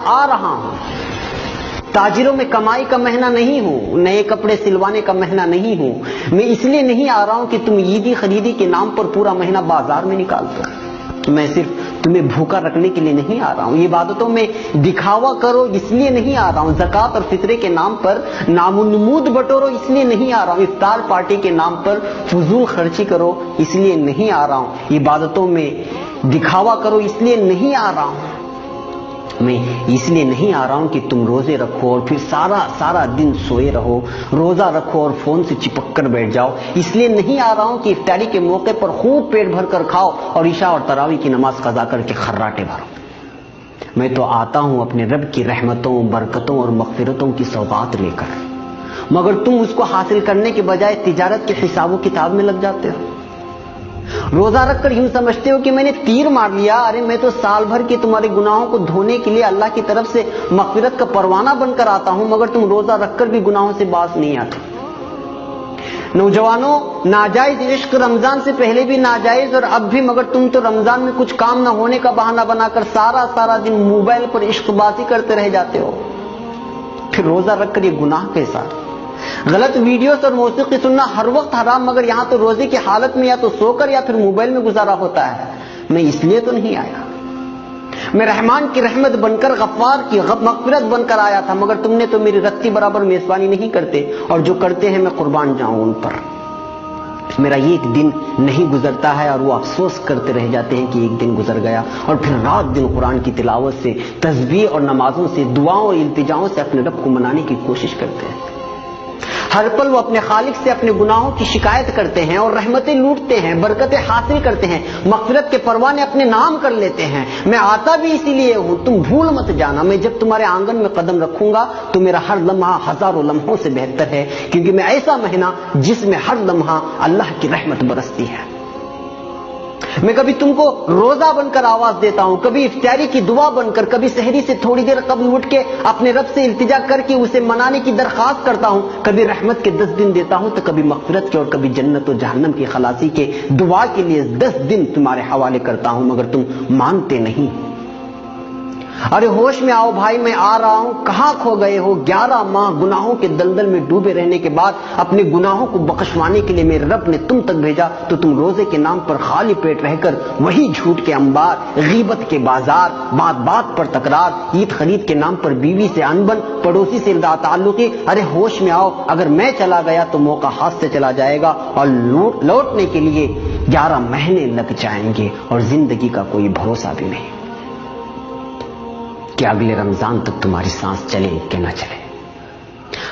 آ رہا ہوں. تاجروں میں کمائی کا مہینہ نہیں ہوں, نئے کپڑے سلوانے کا مہینہ نہیں ہوں. میں اس لیے نہیں آ رہا ہوں کہ تم عیدی خریدی کے نام پر پورا مہینہ بازار میں نکالتے ہو. میں صرف تمہیں بھوکا رکھنے کے لیے نہیں آ رہا ہوں. عبادتوں میں دکھاوا کرو اس لیے نہیں آ رہا ہوں. زکوٰۃ اور فطرے کے نام پر نام و نمود بٹورو اس لیے نہیں آ رہا ہوں. افطار پارٹی کے نام پر فضول خرچی کرو اس لیے نہیں آ رہا ہوں. عبادتوں میں دکھاوا کرو اس لیے نہیں آ رہا ہوں. میں اس لیے نہیں آ رہا ہوں کہ تم روزے رکھو اور پھر سارا دن سوئے رہو, روزہ رکھو اور فون سے چپک کر بیٹھ جاؤ. اس لیے نہیں آ رہا ہوں کہ افطاری کے موقع پر خوب پیٹ بھر کر کھاؤ اور عشاء اور تراویح کی نماز قضا کر کے خراٹے بھرو. میں تو آتا ہوں اپنے رب کی رحمتوں, برکتوں اور مغفرتوں کی سوغات لے کر, مگر تم اس کو حاصل کرنے کے بجائے تجارت کے حساب و کتاب میں لگ جاتے ہو. روزہ رکھ کر یوں سمجھتے ہو کہ میں نے تیر مار لیا. ارے میں تو سال بھر کے تمہارے گناہوں کو دھونے کے لیے اللہ کی طرف سے مغفرت کا پروانہ بن کر آتا ہوں, مگر تم روزہ رکھ کر بھی گناہوں سے باز نہیں آتے. نوجوانوں, ناجائز عشق رمضان سے پہلے بھی ناجائز اور اب بھی, مگر تم تو رمضان میں کچھ کام نہ ہونے کا بہانہ بنا کر سارا دن موبائل پر عشق بازی کرتے رہ جاتے ہو. پھر روزہ رکھ کر یہ گناہ کیسا؟ غلط ویڈیوز اور موسیقی سننا ہر وقت حرام, مگر یہاں تو روزے کی حالت میں یا تو سو کر یا پھر موبائل میں گزارا ہوتا ہے. میں اس لیے تو نہیں آیا. میں رحمان کی رحمت بن کر, غفار کی مغفرت بن کر آیا تھا, مگر تم نے تو میری رتی برابر میزبانی نہیں کرتے, اور جو کرتے ہیں میں قربان جاؤں ان پر. میرا یہ ایک دن نہیں گزرتا ہے اور وہ افسوس کرتے رہ جاتے ہیں کہ ایک دن گزر گیا, اور پھر رات دن قرآن کی تلاوت سے, تسبیح اور نمازوں سے, دعاؤں اور التجاؤں سے اپنے رب کو منانے کی کوشش کرتے ہیں. ہر پل وہ اپنے خالق سے اپنے گناہوں کی شکایت کرتے ہیں اور رحمتیں لوٹتے ہیں, برکتیں حاصل کرتے ہیں, مغفرت کے پروانے اپنے نام کر لیتے ہیں. میں آتا بھی اسی لیے ہوں, تم بھول مت جانا. میں جب تمہارے آنگن میں قدم رکھوں گا تو میرا ہر لمحہ ہزاروں لمحوں سے بہتر ہے, کیونکہ میں ایسا مہینہ جس میں ہر لمحہ اللہ کی رحمت برستی ہے. میں کبھی تم کو روزہ بن کر آواز دیتا ہوں, کبھی افطاری کی دعا بن کر, کبھی سحری سے تھوڑی دیر قبل اٹھ کے اپنے رب سے التجا کر کے اسے منانے کی درخواست کرتا ہوں, کبھی رحمت کے 10 دن دیتا ہوں تو کبھی مغفرت کے, اور کبھی جنت و جہنم کی خلاصی کے دعا کے لیے 10 دن تمہارے حوالے کرتا ہوں, مگر تم مانتے نہیں. ارے ہوش میں آؤ بھائی, میں آ رہا ہوں. کہاں کھو گئے ہو؟ 11 ماہ گناہوں کے دلدل میں ڈوبے رہنے کے بعد اپنے گناہوں کو بخشوانے کے لیے میرے رب نے تم تک بھیجا, تو تم روزے کے نام پر خالی پیٹ رہ کر وہی جھوٹ کے انبار, غیبت کے بازار, بات پر تکرار, عید خرید کے نام پر بیوی سے انبن, پڑوسی سے تعلقی. ارے ہوش میں آؤ, اگر میں چلا گیا تو موقع ہاتھ سے چلا جائے گا, اور لوٹنے کے لیے 11 مہینے لگ جائیں گے, اور زندگی کا کوئی بھروسہ بھی نہیں کہ اگلے رمضان تک تمہاری سانس چلے کہ نہ چلے.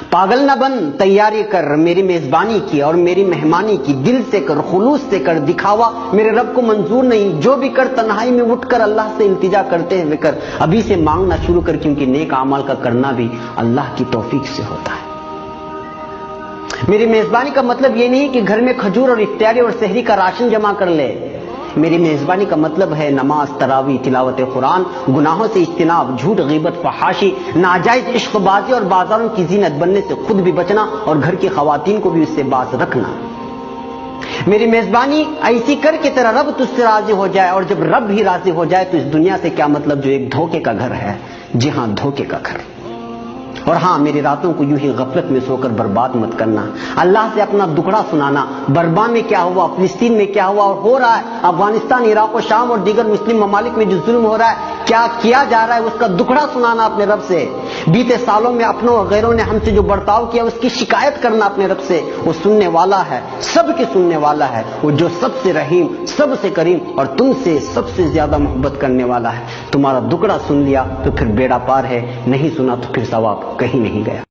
پاگل نہ بن, تیاری کر میری میزبانی کی اور میری مہمانی کی. دل سے کر, خلوص سے کر, دکھاوا میرے رب کو منظور نہیں. جو بھی کر تنہائی میں اٹھ کر اللہ سے التجا کرتے ہوئے کر, ابھی سے مانگنا شروع کر, کیونکہ نیک اعمال کا کرنا بھی اللہ کی توفیق سے ہوتا ہے. میری میزبانی کا مطلب یہ نہیں کہ گھر میں کھجور اور افطاری اور سحری کا راشن جمع کر لے. میری میزبانی کا مطلب ہے نماز, تراویح, تلاوت قرآن, گناہوں سے اجتناب, جھوٹ, غیبت, فحاشی, ناجائز عشق بازی اور بازاروں کی زینت بننے سے خود بھی بچنا, اور گھر کی خواتین کو بھی اس سے باز رکھنا. میری میزبانی ایسی کر کے تیرا رب تجھ سے راضی ہو جائے, اور جب رب ہی راضی ہو جائے تو اس دنیا سے کیا مطلب جو ایک دھوکے کا گھر ہے. جی ہاں, دھوکے کا گھر. اور ہاں, میری راتوں کو یوں ہی غفلت میں سو کر برباد مت کرنا. اللہ سے اپنا دکھڑا سنانا, برما میں کیا ہوا, فلسطین میں کیا ہوا اور ہو رہا ہے, افغانستان, عراق و شام اور دیگر مسلم ممالک میں جو ظلم ہو رہا ہے, کیا کیا جا رہا ہے, اس کا دکھڑا سنانا اپنے رب سے. بیتے سالوں میں اپنوں اور غیروں نے ہم سے جو برتاؤ کیا اس کی شکایت کرنا اپنے رب سے. وہ سننے والا ہے, سب کے سننے والا ہے, وہ جو سب سے رحیم, سب سے کریم اور تم سے سب سے زیادہ محبت کرنے والا ہے. تمہارا دکھڑا سن لیا تو پھر بیڑا پار ہے, نہیں سنا تو پھر ثواب کہیں نہیں گیا.